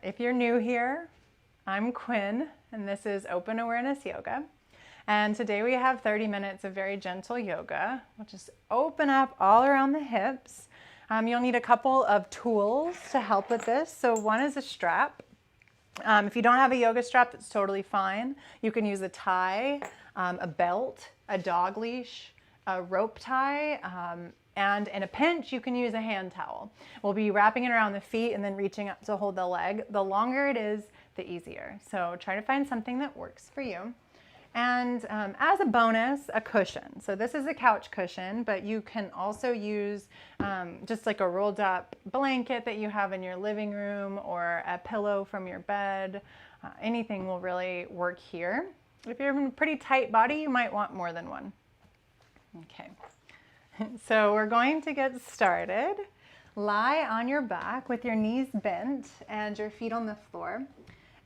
If you're new here, I'm Quinn, and this is Open Awareness Yoga. And today we have 30 minutes of very gentle yoga. We'll just open up all around the hips. You'll need a couple of tools to help with this. So one is a strap. If you don't have a yoga strap, that's totally fine. You can use a tie, a belt, a dog leash, a rope tie, and in a pinch, you can use a hand towel. We'll be wrapping it around the feet and then reaching up to hold the leg. The longer it is, the easier. So try to find something that works for you. And as a bonus, a cushion. So this is a couch cushion, but you can also use just like a rolled up blanket that you have in your living room or a pillow from your bed. Anything will really work here. If you're in a pretty tight body, you might want more than one. Okay, so we're going to get started. Lie on your back with your knees bent and your feet on the floor.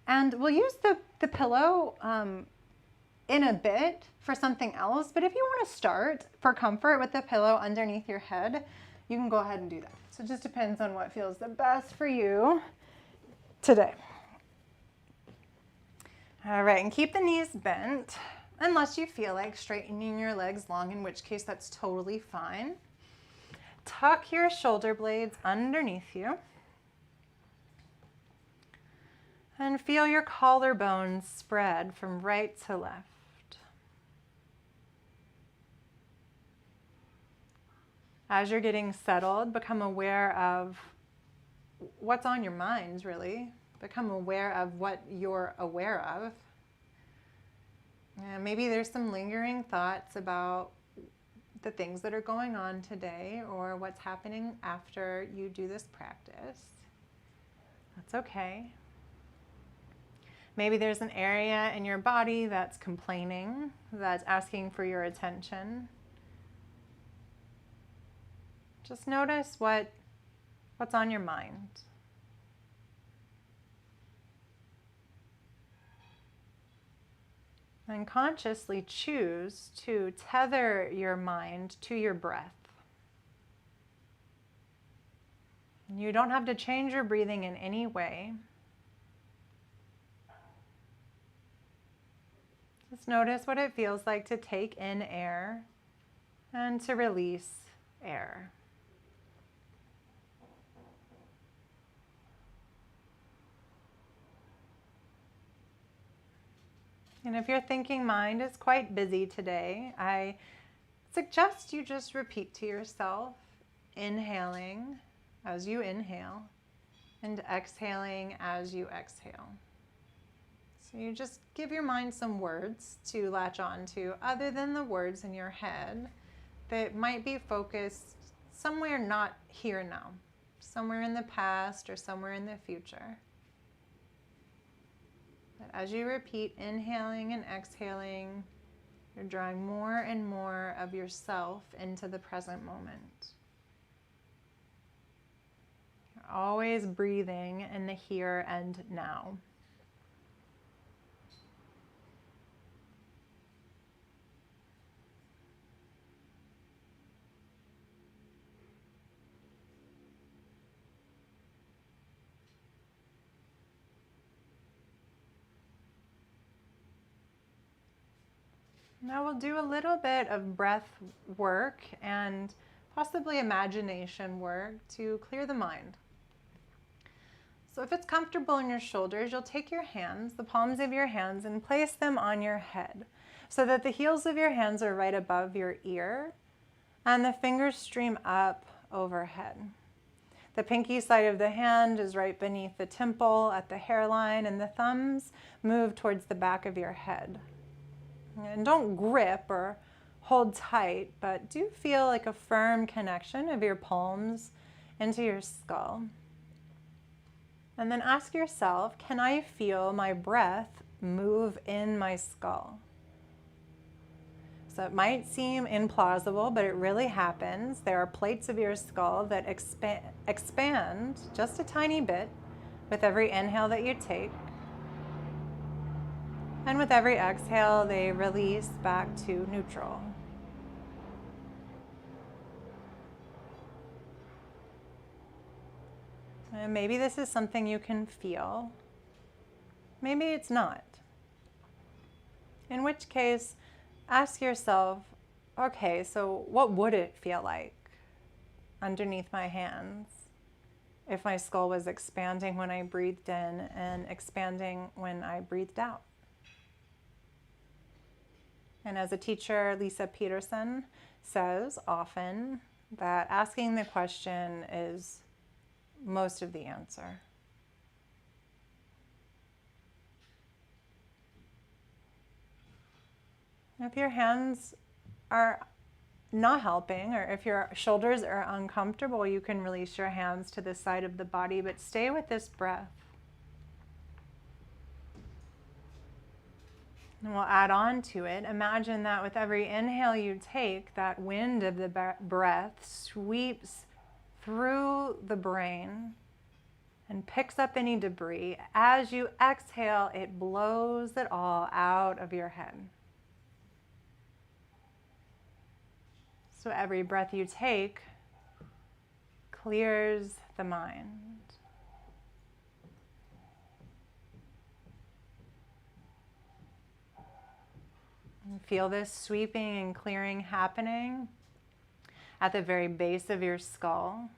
And we'll use the pillow in a bit for something else, but if you want to start for comfort with the pillow underneath your head, you can go ahead and do that. So it just depends on what feels the best for you today. All right, and keep the knees bent unless you feel like straightening your legs long, in which case that's totally fine. Tuck your shoulder blades underneath you. And feel your collarbones spread from right to left. As you're getting settled, become aware of what's on your mind, really. Become aware of what you're aware of. And maybe there's some lingering thoughts about the things that are going on today or what's happening after you do this practice. That's okay. Maybe there's an area in your body that's complaining, that's asking for your attention. Just notice what's on your mind. And consciously choose to tether your mind to your breath. You don't have to change your breathing in any way. Just notice what it feels like to take in air and to release air. And if your thinking mind is quite busy today, I suggest you just repeat to yourself, inhaling as you inhale and exhaling as you exhale. So you just give your mind some words to latch on to other than the words in your head that might be focused somewhere not here now, somewhere in the past or somewhere in the future. But as you repeat inhaling and exhaling, you're drawing more and more of yourself into the present moment. You're always breathing in the here and now. Now we'll do a little bit of breath work and possibly imagination work to clear the mind. So if it's comfortable in your shoulders, you'll take your hands, the palms of your hands, and place them on your head so that the heels of your hands are right above your ear and the fingers stream up overhead. The pinky side of the hand is right beneath the temple at the hairline, and the thumbs move towards the back of your head. And don't grip or hold tight, but do feel like a firm connection of your palms into your skull. And then ask yourself, can I feel my breath move in my skull? So it might seem implausible, but it really happens. There are plates of your skull that expand just a tiny bit with every inhale that you take. And with every exhale, they release back to neutral. And maybe this is something you can feel. Maybe it's not. In which case, ask yourself, okay, so what would it feel like underneath my hands if my skull was expanding when I breathed in and expanding when I breathed out? And as a teacher, Lisa Peterson says often that asking the question is most of the answer. If your hands are not helping, or if your shoulders are uncomfortable, you can release your hands to the side of the body, but stay with this breath. And we'll add on to it. Imagine that with every inhale you take, that wind of the breath sweeps through the brain and picks up any debris. As you exhale, it blows it all out of your head. So every breath you take clears the mind. And feel this sweeping and clearing happening at the very base of your skull.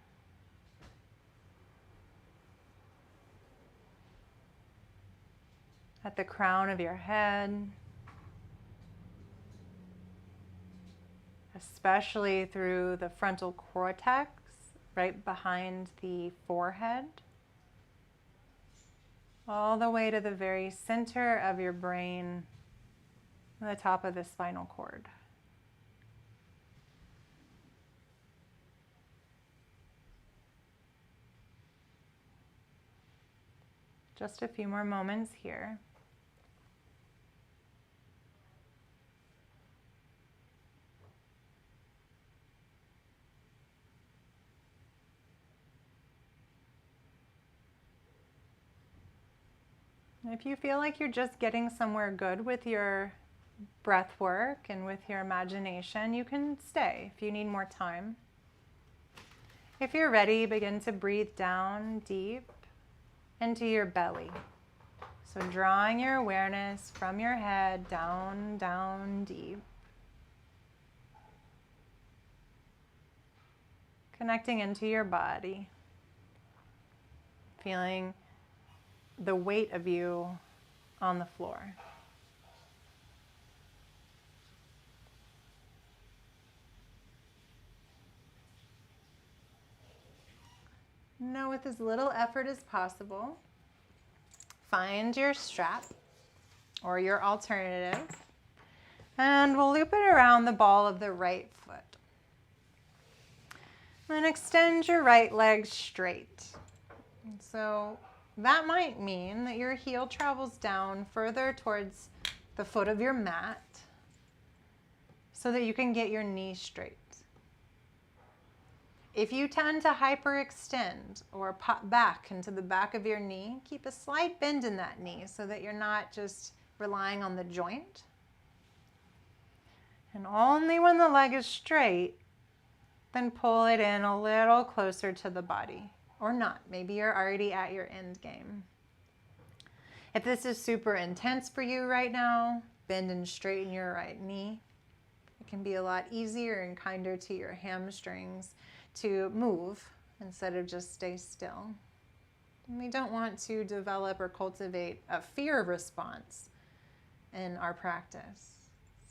At the crown of your head. Especially through the frontal cortex, right behind the forehead. All the way to the very center of your brain, the top of the spinal cord. Just a few more moments here. If you feel like you're just getting somewhere good with your breath work and with your imagination, you can stay if you need more time. If you're ready, begin to breathe down deep into your belly. So drawing your awareness from your head down, down deep. Connecting into your body. Feeling the weight of you on the floor. Now, with as little effort as possible, find your strap or your alternative, and we'll loop it around the ball of the right foot. Then extend your right leg straight. So that might mean that your heel travels down further towards the foot of your mat so that you can get your knee straight. If you tend to hyperextend or pop back into the back of your knee, keep a slight bend in that knee so that you're not just relying on the joint. And only when the leg is straight, then pull it in a little closer to the body. Or not. Maybe you're already at your end game. If this is super intense for you right now, bend and straighten your right knee. It can be a lot easier and kinder to your hamstrings to move instead of just stay still. And we don't want to develop or cultivate a fear response in our practice.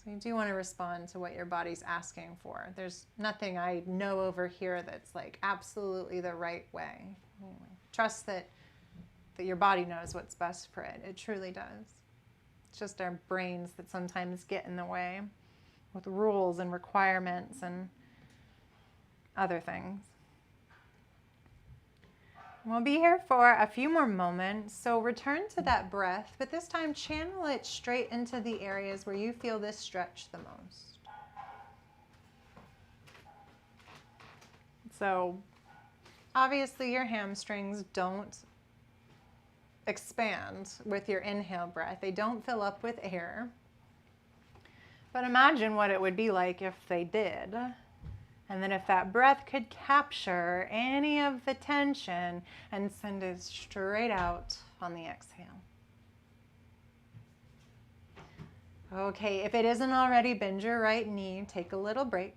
So you do want to respond to what your body's asking for. There's nothing I know over here that's like absolutely the right way. Trust that your body knows what's best for it. It truly does. It's just our brains that sometimes get in the way with rules and requirements and other things. We'll be here for a few more moments, so return to that breath, but this time channel it straight into the areas where you feel this stretch the most. So obviously your hamstrings don't expand with your inhale breath. They don't fill up with air. But imagine what it would be like if they did. And then if that breath could capture any of the tension and send it straight out on the exhale. Okay, if it isn't already, bend your right knee, take a little break.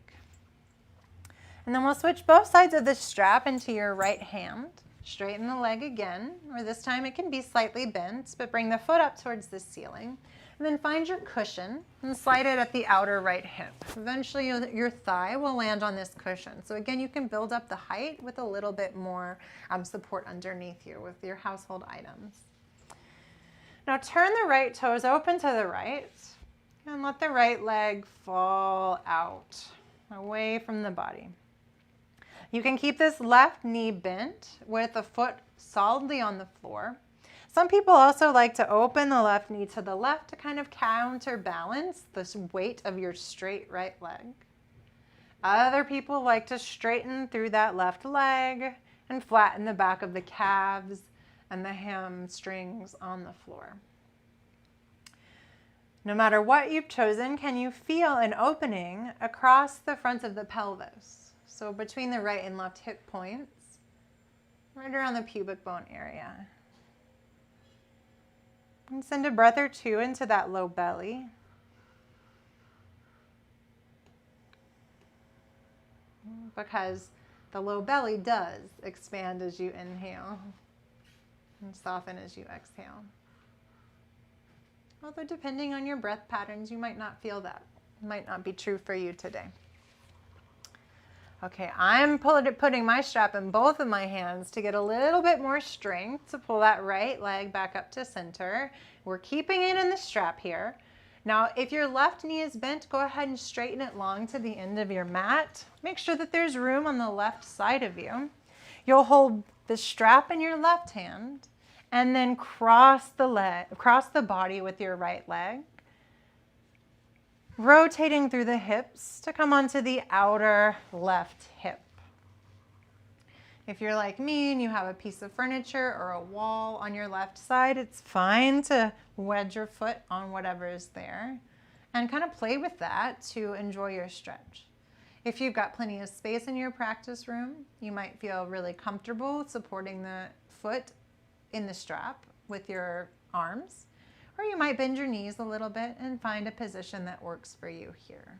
And then we'll switch both sides of the strap into your right hand. Straighten the leg again, or this time it can be slightly bent, but bring the foot up towards the ceiling. And then find your cushion and slide it at the outer right hip. Eventually your thigh will land on this cushion. So again, you can build up the height with a little bit more support underneath you with your household items. Now turn the right toes open to the right and let the right leg fall out, away from the body. You can keep this left knee bent with the foot solidly on the floor. Some people also like to open the left knee to the left to kind of counterbalance this weight of your straight right leg. Other people like to straighten through that left leg and flatten the back of the calves and the hamstrings on the floor. No matter what you've chosen, can you feel an opening across the front of the pelvis? So between the right and left hip points, right around the pubic bone area. And send a breath or two into that low belly. Because the low belly does expand as you inhale and soften as you exhale. Although depending on your breath patterns, you might not feel that. It might not be true for you today. Okay, I'm putting my strap in both of my hands to get a little bit more strength to pull that right leg back up to center. We're keeping it in the strap here. Now, if your left knee is bent, go ahead and straighten it long to the end of your mat. Make sure that there's room on the left side of you. You'll hold the strap in your left hand and then cross the body with your right leg, rotating through the hips to come onto the outer left hip. If you're like me and you have a piece of furniture or a wall on your left side, it's fine to wedge your foot on whatever is there and kind of play with that to enjoy your stretch. If you've got plenty of space in your practice room, you might feel really comfortable supporting the foot in the strap with your arms. Or you might bend your knees a little bit and find a position that works for you here.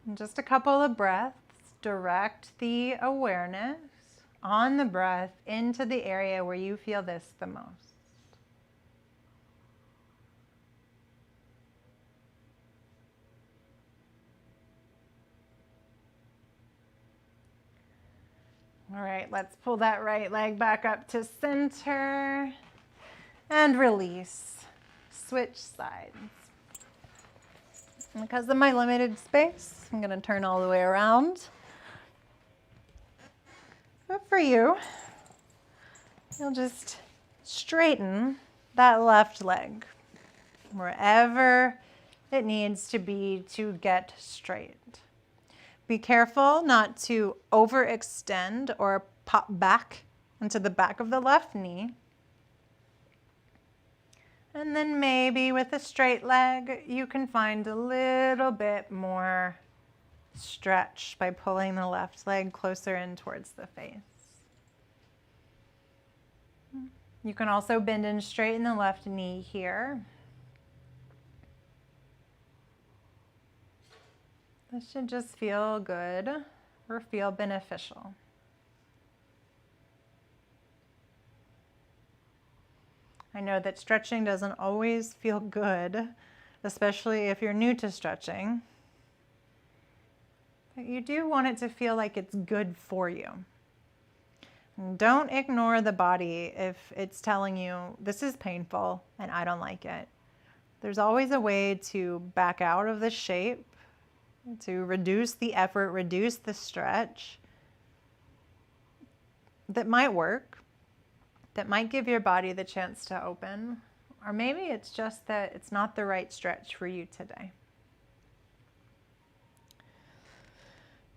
And just a couple of breaths. Direct the awareness on the breath into the area where you feel this the most. All right, let's pull that right leg back up to center and release. Switch sides. And because of my limited space, I'm going to turn all the way around. But for you, you'll just straighten that left leg wherever it needs to be to get straight. Be careful not to overextend or pop back into the back of the left knee. And then maybe with a straight leg, you can find a little bit more stretch by pulling the left leg closer in towards the face. You can also bend and straighten the left knee here. This should just feel good or feel beneficial. I know that stretching doesn't always feel good, especially if you're new to stretching. But you do want it to feel like it's good for you. And don't ignore the body if it's telling you this is painful and I don't like it. There's always a way to back out of the shape, to reduce the effort, reduce the stretch that might work, that might give your body the chance to open. Or maybe it's just that it's not the right stretch for you today.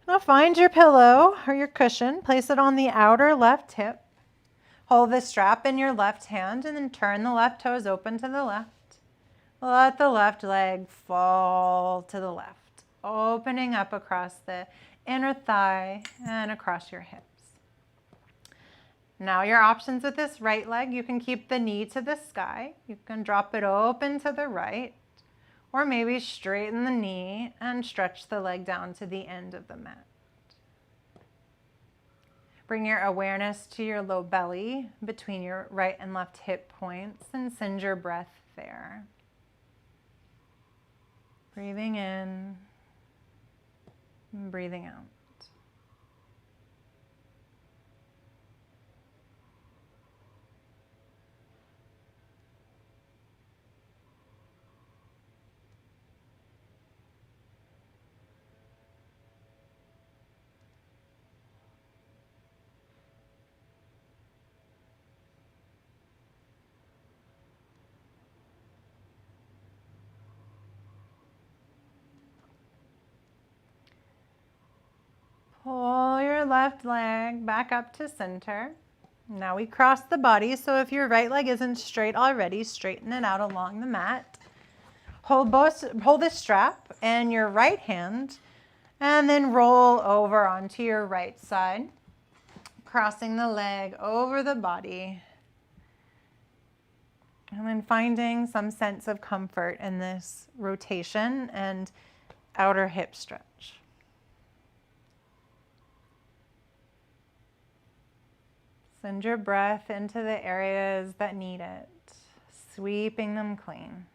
Now find your pillow or your cushion, place it on the outer left hip. Hold the strap in your left hand and then turn the left toes open to the left. Let the left leg fall to the left. opening up across the inner thigh and across your hips. Now your options with this right leg, you can keep the knee to the sky. You can drop it open to the right, or maybe straighten the knee and stretch the leg down to the end of the mat. Bring your awareness to your low belly between your right and left hip points and send your breath there. Breathing in and breathing out. Pull your left leg back up to center. Now we cross the body, so if your right leg isn't straight already, straighten it out along the mat. Hold this strap in your right hand and then roll over onto your right side, crossing the leg over the body. And then finding some sense of comfort in this rotation and outer hip stretch. Send your breath into the areas that need it, sweeping them clean.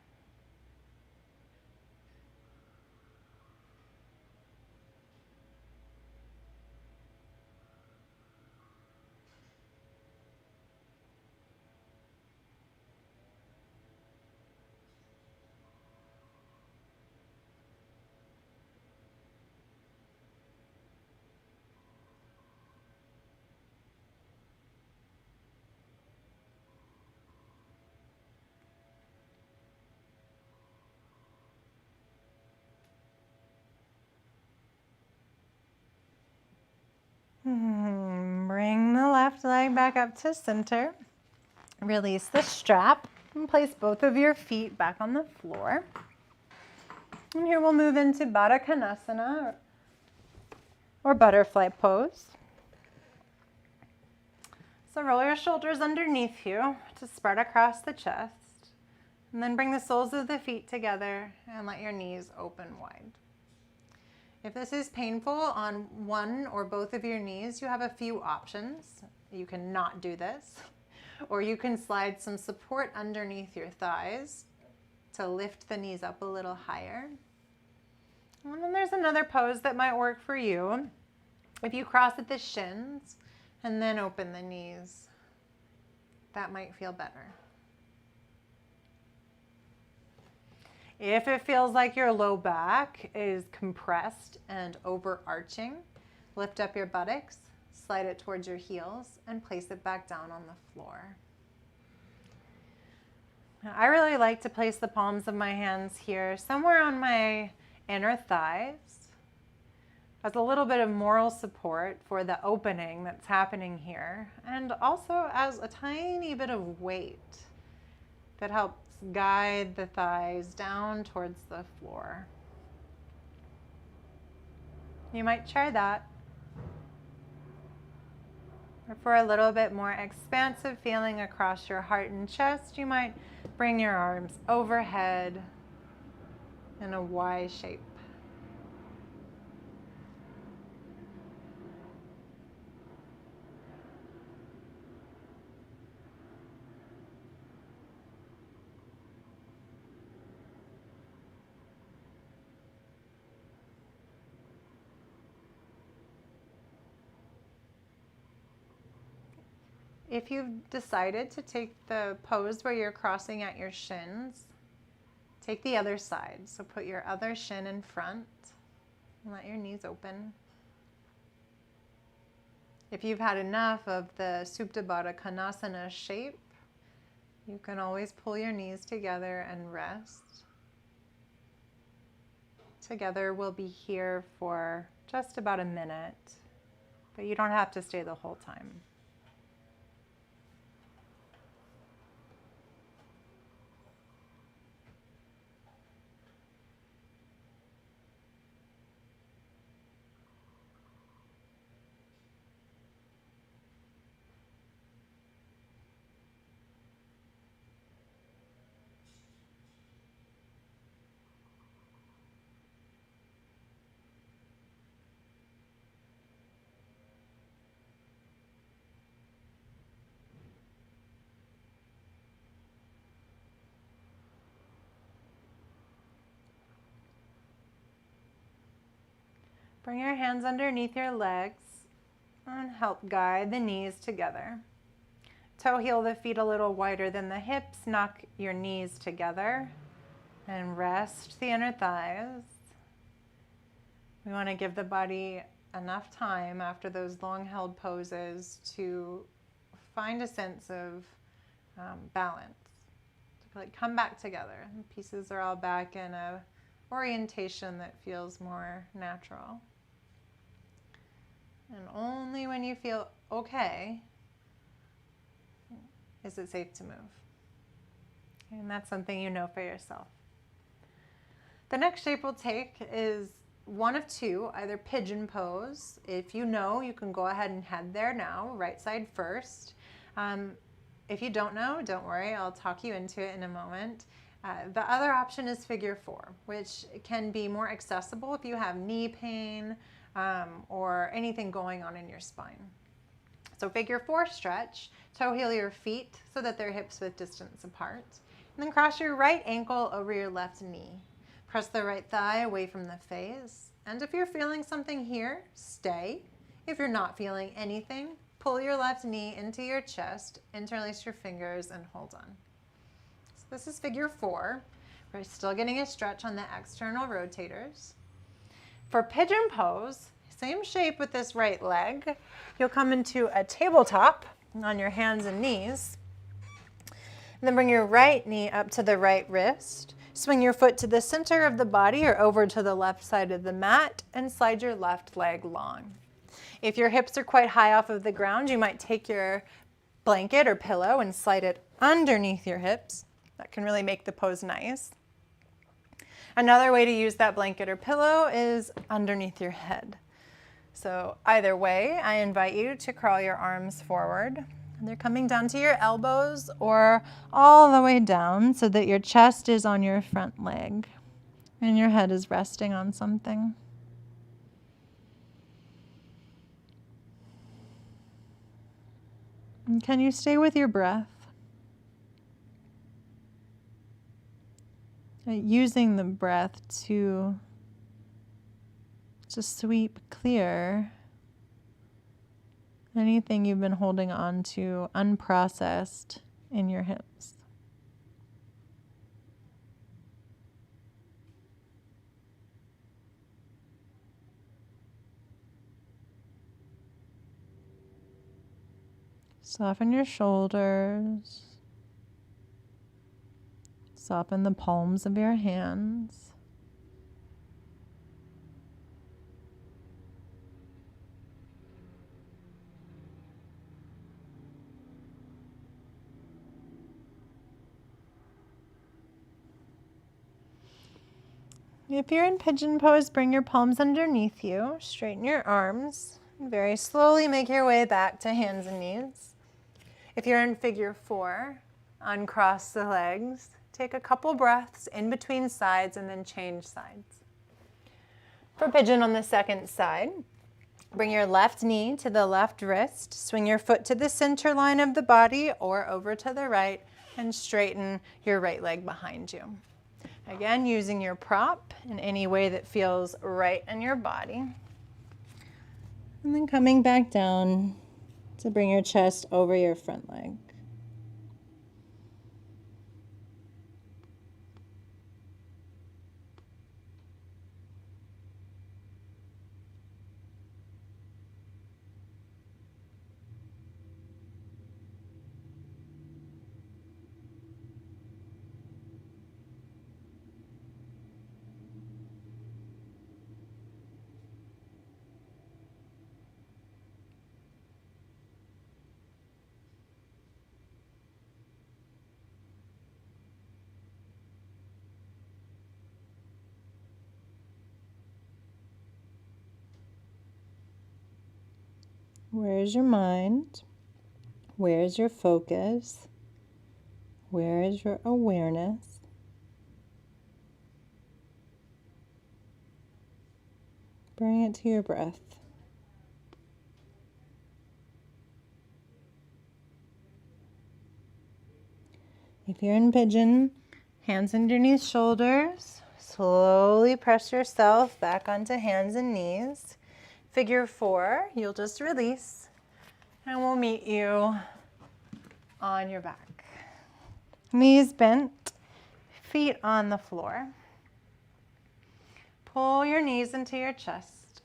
Bring the left leg back up to center. Release the strap and place both of your feet back on the floor. And here we'll move into Batakanasana or butterfly pose. So roll your shoulders underneath you to spread across the chest. And then bring the soles of the feet together and let your knees open wide. If this is painful on one or both of your knees, you have a few options. You can not do this, or you can slide some support underneath your thighs to lift the knees up a little higher. And then there's another pose that might work for you. If you cross at the shins and then open the knees, that might feel better. If it feels like your low back is compressed and overarching, lift up your buttocks, slide it towards your heels, and place it back down on the floor. Now, I really like to place the palms of my hands here, somewhere on my inner thighs, as a little bit of moral support for the opening that's happening here, and also as a tiny bit of weight that helps guide the thighs down towards the floor. You might try that. Or for a little bit more expansive feeling across your heart and chest, you might bring your arms overhead in a Y shape. If you've decided to take the pose where you're crossing at your shins, take the other side. So put your other shin in front and let your knees open. If you've had enough of the Supta Batakanasana shape, you can always pull your knees together and rest. Together we'll be here for just about a minute, but you don't have to stay the whole time. Bring your hands underneath your legs and help guide the knees together. Toe heel the feet a little wider than the hips. Knock your knees together and rest the inner thighs. We want to give the body enough time after those long held poses to find a sense of balance. To like come back together. The pieces are all back in a orientation that feels more natural. And only when you feel okay is it safe to move. And that's something you know for yourself. The next shape we'll take is one of two, either pigeon pose. If you know, you can go ahead and head there now, right side first. If you don't know, don't worry, I'll talk you into it in a moment. The other option is figure four, which can be more accessible if you have knee pain or anything going on in your spine. So figure four stretch, toe heel your feet so that they're hips width distance apart. And then cross your right ankle over your left knee. Press the right thigh away from the face. And if you're feeling something here, stay. If you're not feeling anything, pull your left knee into your chest, interlace your fingers, and hold on. So this is figure four. We're still getting a stretch on the external rotators. For pigeon pose, same shape with this right leg. You'll come into a tabletop on your hands and knees. And then bring your right knee up to the right wrist. Swing your foot to the center of the body or over to the left side of the mat and slide your left leg long. If your hips are quite high off of the ground, you might take your blanket or pillow and slide it underneath your hips. That can really make the pose nice. Another way to use that blanket or pillow is underneath your head. So either way, I invite you to crawl your arms forward. They're coming down to your elbows or all the way down so that your chest is on your front leg and your head is resting on something. And can you stay with your breath? Using the breath to just sweep clear anything you've been holding on to unprocessed in your hips. Soften your shoulders. Soften the palms of your hands. If you're in pigeon pose, bring your palms underneath you, straighten your arms, and very slowly make your way back to hands and knees. If you're in figure four, uncross the legs, take a couple breaths in between sides and then change sides. For pigeon on the second side, bring your left knee to the left wrist, swing your foot to the center line of the body or over to the right, and straighten your right leg behind you. Again, using your prop in any way that feels right in your body. And then coming back down to bring your chest over your front leg. Where is your mind? Where is your focus? Where is your awareness? Bring it to your breath. If you're in pigeon, hands underneath shoulders, slowly press yourself back onto hands and knees. Figure 4, you'll just release, and we'll meet you on your back. Knees bent, feet on the floor. Pull your knees into your chest.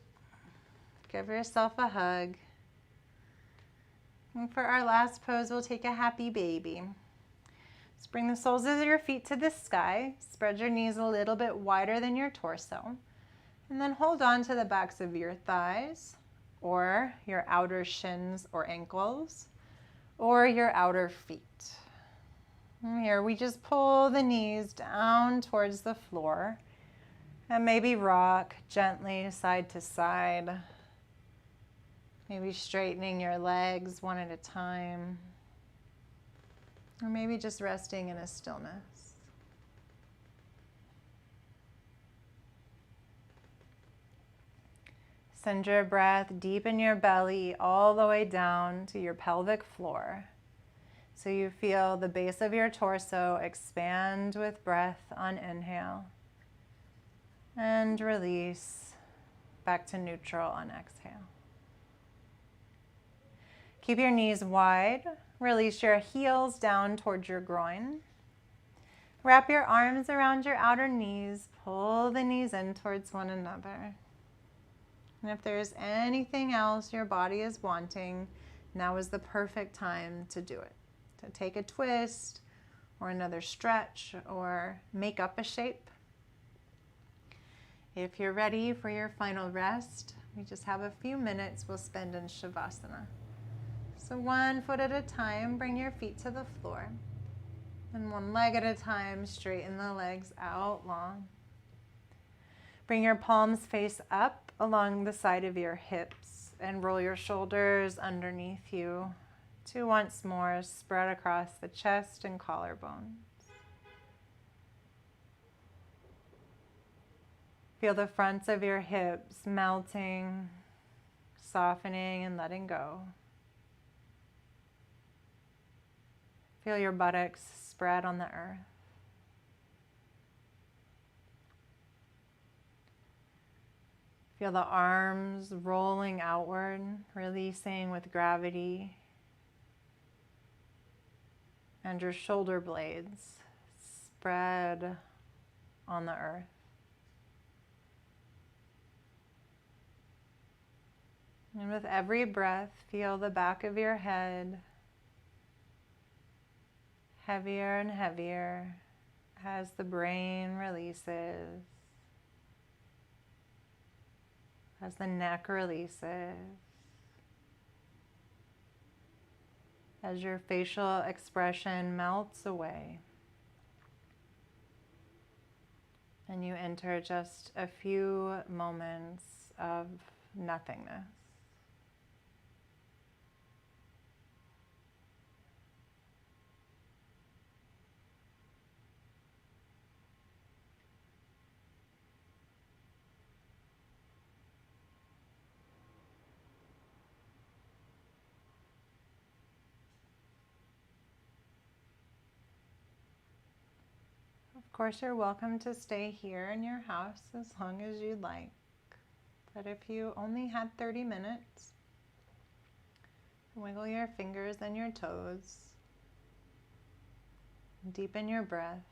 Give yourself a hug. And for our last pose, we'll take a happy baby. Just bring the soles of your feet to the sky. Spread your knees a little bit wider than your torso. And then hold on to the backs of your thighs, or your outer shins or ankles, or your outer feet. And here we just pull the knees down towards the floor and maybe rock gently side to side. Maybe straightening your legs one at a time, or maybe just resting in a stillness. Send your breath deep in your belly all the way down to your pelvic floor. So you feel the base of your torso expand with breath on inhale. And release back to neutral on exhale. Keep your knees wide. Release your heels down towards your groin. Wrap your arms around your outer knees. Pull the knees in towards one another. And if there's anything else your body is wanting, now is the perfect time to do it. To take a twist or another stretch or make up a shape. If you're ready for your final rest, we just have a few minutes we'll spend in Shavasana. So one foot at a time, bring your feet to the floor. And one leg at a time, straighten the legs out long. Bring your palms face up along the side of your hips and roll your shoulders underneath you to once more spread across the chest and collarbones. Feel the fronts of your hips melting, softening and letting go. Feel your buttocks spread on the earth. Feel the arms rolling outward, releasing with gravity. And your shoulder blades spread on the earth. And with every breath, feel the back of your head heavier and heavier as the brain releases, as the neck releases, as your facial expression melts away, and you enter just a few moments of nothingness. Of course, you're welcome to stay here in your house as long as you'd like. But if you only had 30 minutes, wiggle your fingers and your toes. Deepen your breath.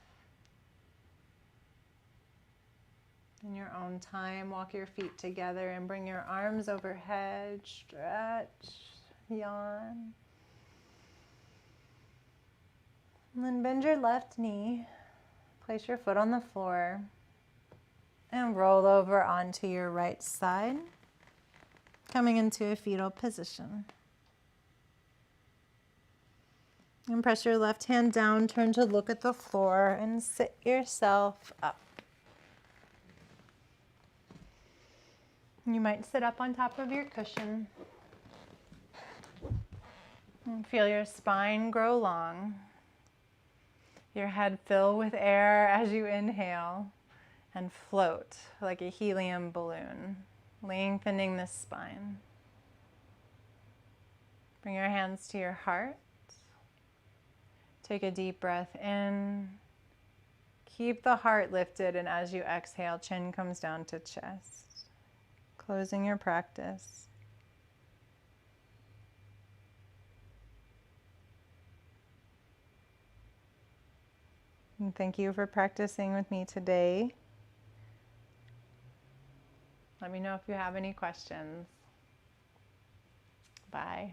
In your own time, walk your feet together and bring your arms overhead. Stretch, yawn. And then bend your left knee. Place your foot on the floor and roll over onto your right side, coming into a fetal position. And press your left hand down, turn to look at the floor, and sit yourself up. You might sit up on top of your cushion and feel your spine grow long. Your head fill with air as you inhale and float like a helium balloon, lengthening the spine. Bring your hands to your heart. Take a deep breath in. Keep the heart lifted, and as you exhale, chin comes down to chest. Closing your practice. And thank you for practicing with me today. Let me know if you have any questions. Bye.